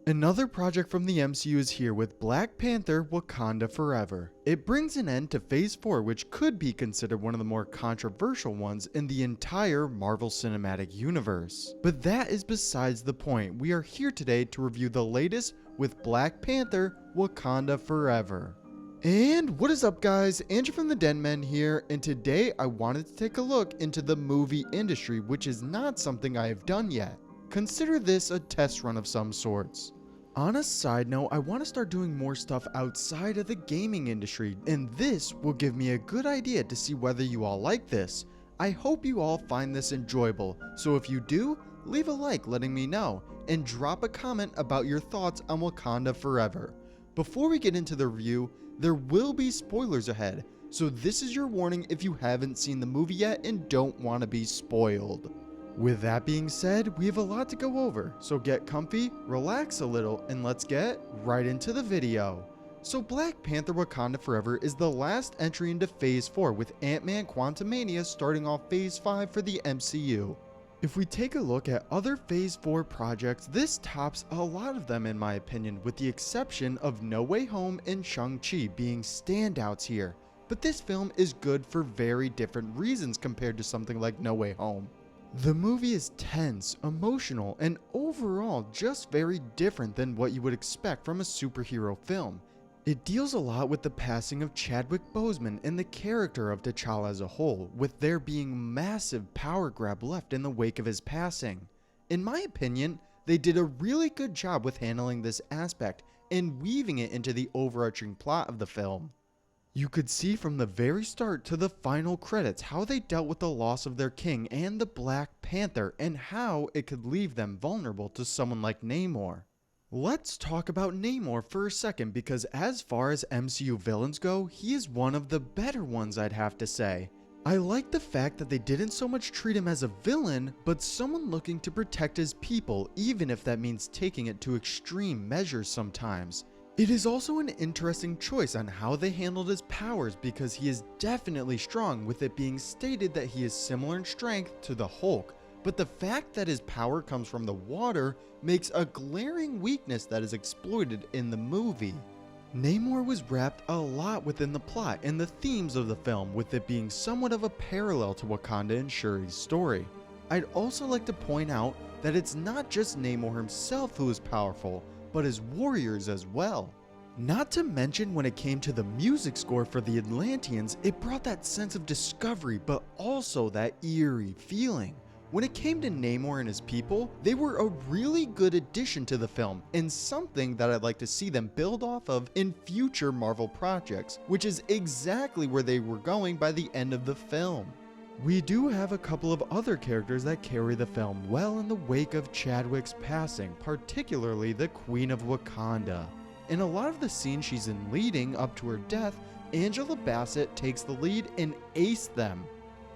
Another project from the MCU is here with Black Panther Wakanda Forever. It brings an end to Phase 4, which could be considered one of the more controversial ones in the entire Marvel Cinematic Universe. But that is besides the point. We are here today to review the latest with Black Panther Wakanda Forever. And what is up, guys? Andrew from the Den Men here, and today I wanted to take a look into the movie industry, which is not something I have done yet. Consider this a test run of some sorts. On a side note, I want to start doing more stuff outside of the gaming industry, and this will give me a good idea to see whether you all like this. I hope you all find this enjoyable, so if you do, leave a like letting me know, and drop a comment about your thoughts on Wakanda Forever. Before we get into the review, there will be spoilers ahead, so this is your warning if you haven't seen the movie yet and don't want to be spoiled. With that being said, we have a lot to go over, so get comfy, relax a little, and let's get right into the video. So Black Panther Wakanda Forever is the last entry into Phase 4, with Ant-Man Quantumania starting off Phase 5 for the MCU. If we take a look at other Phase 4 projects, this tops a lot of them in my opinion, with the exception of No Way Home and Shang-Chi being standouts here. But this film is good for very different reasons compared to something like No Way Home. The movie is tense, emotional, and overall just very different than what you would expect from a superhero film. It deals a lot with the passing of Chadwick Boseman and the character of T'Challa as a whole, with there being massive power grab left in the wake of his passing. In my opinion, they did a really good job with handling this aspect and weaving it into the overarching plot of the film. You could see from the very start to the final credits how they dealt with the loss of their king and the Black Panther, and how it could leave them vulnerable to someone like Namor. Let's talk about Namor for a second, because as far as MCU villains go, he is one of the better ones, I'd have to say. I like the fact that they didn't so much treat him as a villain, but someone looking to protect his people, even if that means taking it to extreme measures sometimes. It is also an interesting choice on how they handled his powers, because he is definitely strong, with it being stated that he is similar in strength to the Hulk, but the fact that his power comes from the water makes a glaring weakness that is exploited in the movie. Namor was wrapped a lot within the plot and the themes of the film, with it being somewhat of a parallel to Wakanda and Shuri's story. I'd also like to point out that it's not just Namor himself who is powerful, but his warriors as well. Not to mention, when it came to the music score for the Atlanteans, it brought that sense of discovery, but also that eerie feeling. When it came to Namor and his people, they were a really good addition to the film, and something that I'd like to see them build off of in future Marvel projects, which is exactly where they were going by the end of the film. We do have a couple of other characters that carry the film well in the wake of Chadwick's passing, particularly the Queen of Wakanda. In a lot of the scenes she's in leading up to her death, Angela Bassett takes the lead and aced them.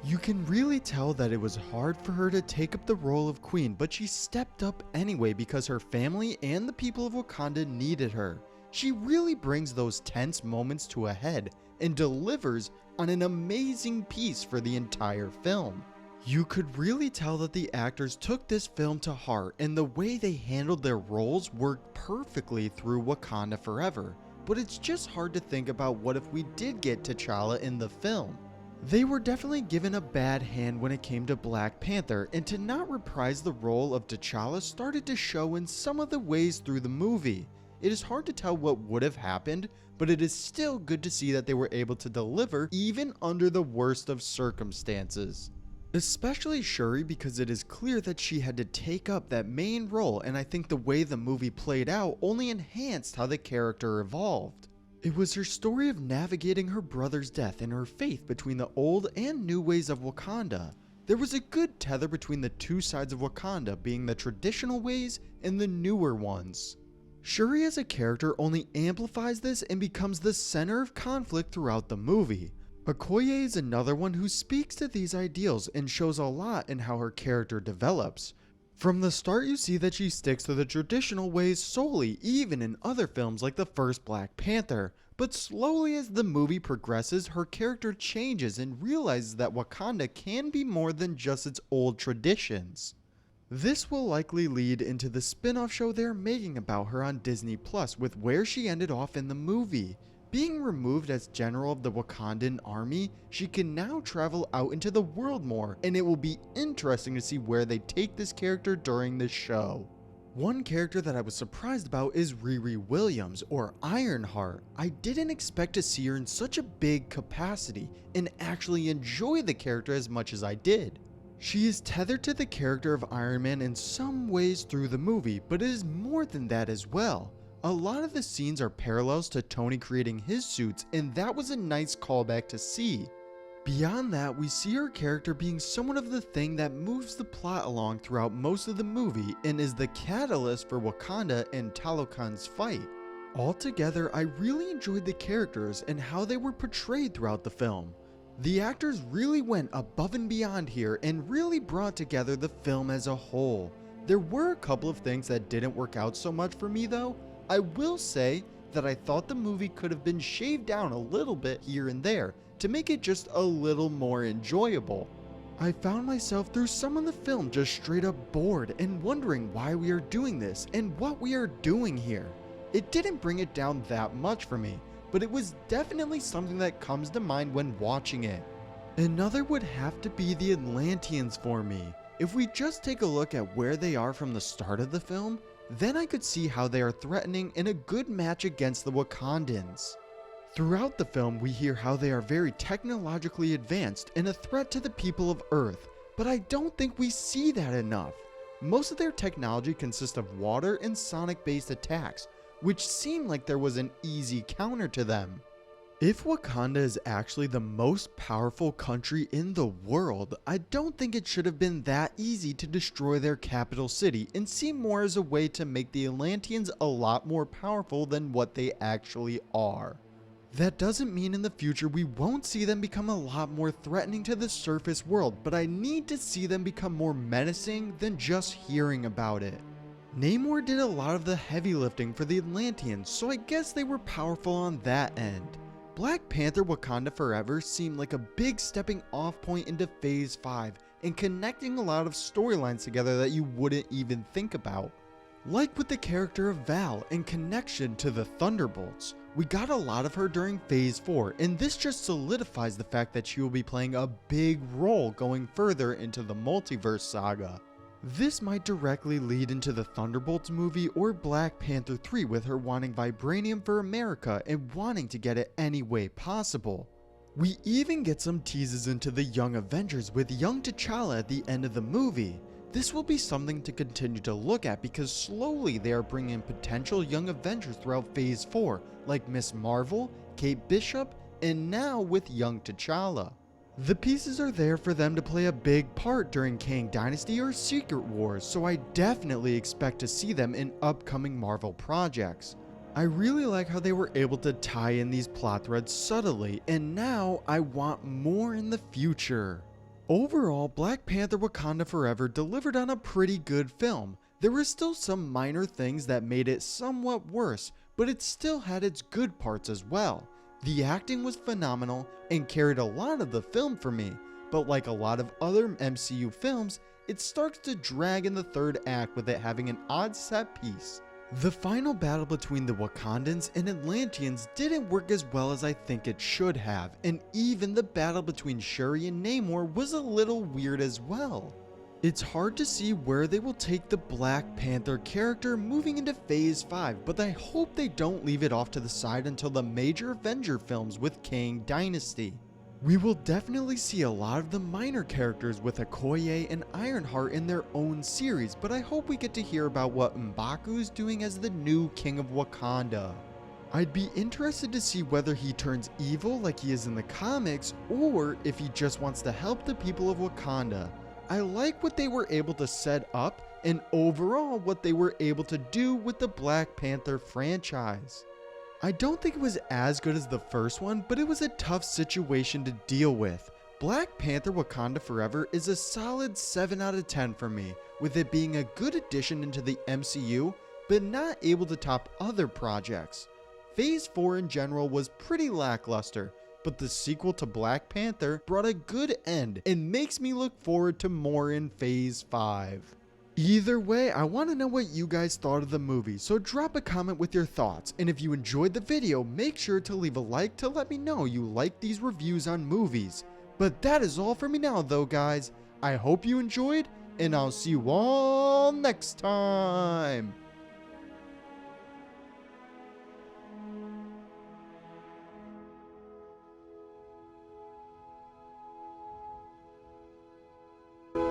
You can really tell that it was hard for her to take up the role of Queen, but she stepped up anyway because her family and the people of Wakanda needed her. She really brings those tense moments to a head and delivers on an amazing piece for the entire film. You could really tell that the actors took this film to heart, and the way they handled their roles worked perfectly through Wakanda Forever. But it's just hard to think about what if we did get T'Challa in the film. They were definitely given a bad hand when it came to Black Panther, and to not reprise the role of T'Challa started to show in some of the ways through the movie. It is hard to tell what would have happened, but it is still good to see that they were able to deliver even under the worst of circumstances. Especially Shuri, because it is clear that she had to take up that main role, and I think the way the movie played out only enhanced how the character evolved. It was her story of navigating her brother's death and her faith between the old and new ways of Wakanda. There was a good tether between the two sides of Wakanda, being the traditional ways and the newer ones. Shuri as a character only amplifies this and becomes the center of conflict throughout the movie. Okoye is another one who speaks to these ideals and shows a lot in how her character develops. From the start, you see that she sticks to the traditional ways solely, even in other films like the first Black Panther, but slowly as the movie progresses, her character changes and realizes that Wakanda can be more than just its old traditions. This will likely lead into the spin-off show they're making about her on Disney Plus, with where she ended off in the movie. Being removed as general of the Wakandan army, she can now travel out into the world more, and it will be interesting to see where they take this character during the show. One character that I was surprised about is Riri Williams, or Ironheart. I didn't expect to see her in such a big capacity and actually enjoy the character as much as I did. She is tethered to the character of Iron Man in some ways through the movie, but it is more than that as well. A lot of the scenes are parallels to Tony creating his suits, and that was a nice callback to see. Beyond that, we see her character being somewhat of the thing that moves the plot along throughout most of the movie and is the catalyst for Wakanda and Talokan's fight. Altogether, I really enjoyed the characters and how they were portrayed throughout the film. The actors really went above and beyond here and really brought together the film as a whole. There were a couple of things that didn't work out so much for me though. I will say that I thought the movie could have been shaved down a little bit here and there to make it just a little more enjoyable. I found myself through some of the film just straight up bored and wondering why we are doing this and what we are doing here. It didn't bring it down that much for me, but it was definitely something that comes to mind when watching it. Another would have to be the Atlanteans for me. If we just take a look at where they are from the start of the film, then I could see how they are threatening in a good match against the Wakandans. Throughout the film, we hear how they are very technologically advanced and a threat to the people of Earth, but I don't think we see that enough. Most of their technology consists of water and sonic-based attacks, which seem like there was an easy counter to them. If Wakanda is actually the most powerful country in the world, I don't think it should have been that easy to destroy their capital city and seem more as a way to make the Atlanteans a lot more powerful than what they actually are. That doesn't mean in the future we won't see them become a lot more threatening to the surface world, but I need to see them become more menacing than just hearing about it. Namor did a lot of the heavy lifting for the Atlanteans, so I guess they were powerful on that end. Black Panther Wakanda Forever seemed like a big stepping off point into Phase 5 and connecting a lot of storylines together that you wouldn't even think about. Like with the character of Val in connection to the Thunderbolts, we got a lot of her during Phase 4, and this just solidifies the fact that she will be playing a big role going further into the multiverse saga. This might directly lead into the Thunderbolts movie or Black Panther 3 with her wanting vibranium for America and wanting to get it any way possible. We even get some teases into the Young Avengers with young T'Challa at the end of the movie. This will be something to continue to look at because slowly they are bringing in potential Young Avengers throughout Phase 4 like Miss Marvel, Kate Bishop, and now with young T'Challa. The pieces are there for them to play a big part during Kang Dynasty or Secret Wars, so I definitely expect to see them in upcoming Marvel projects. I really like how they were able to tie in these plot threads subtly, and now I want more in the future. Overall, Black Panther Wakanda Forever delivered on a pretty good film. There were still some minor things that made it somewhat worse, but it still had its good parts as well. The acting was phenomenal and carried a lot of the film for me, but like a lot of other MCU films, it starts to drag in the third act with it having an odd set piece. The final battle between the Wakandans and Atlanteans didn't work as well as I think it should have, and even the battle between Shuri and Namor was a little weird as well. It's hard to see where they will take the Black Panther character moving into Phase 5, but I hope they don't leave it off to the side until the major Avenger films with Kang Dynasty. We will definitely see a lot of the minor characters with Okoye and Ironheart in their own series, but I hope we get to hear about what M'Baku's doing as the new King of Wakanda. I'd be interested to see whether he turns evil like he is in the comics, or if he just wants to help the people of Wakanda. I like what they were able to set up, and overall what they were able to do with the Black Panther franchise. I don't think it was as good as the first one, but it was a tough situation to deal with. Black Panther Wakanda Forever is a solid 7 out of 10 for me, with it being a good addition into the MCU, but not able to top other projects. Phase 4 in general was pretty lackluster, but the sequel to Black Panther brought a good end and makes me look forward to more in Phase 5. Either way, I want to know what you guys thought of the movie, so drop a comment with your thoughts, and if you enjoyed the video, make sure to leave a like to let me know you like these reviews on movies. But that is all for me now though, guys. I hope you enjoyed, and I'll see you all next time.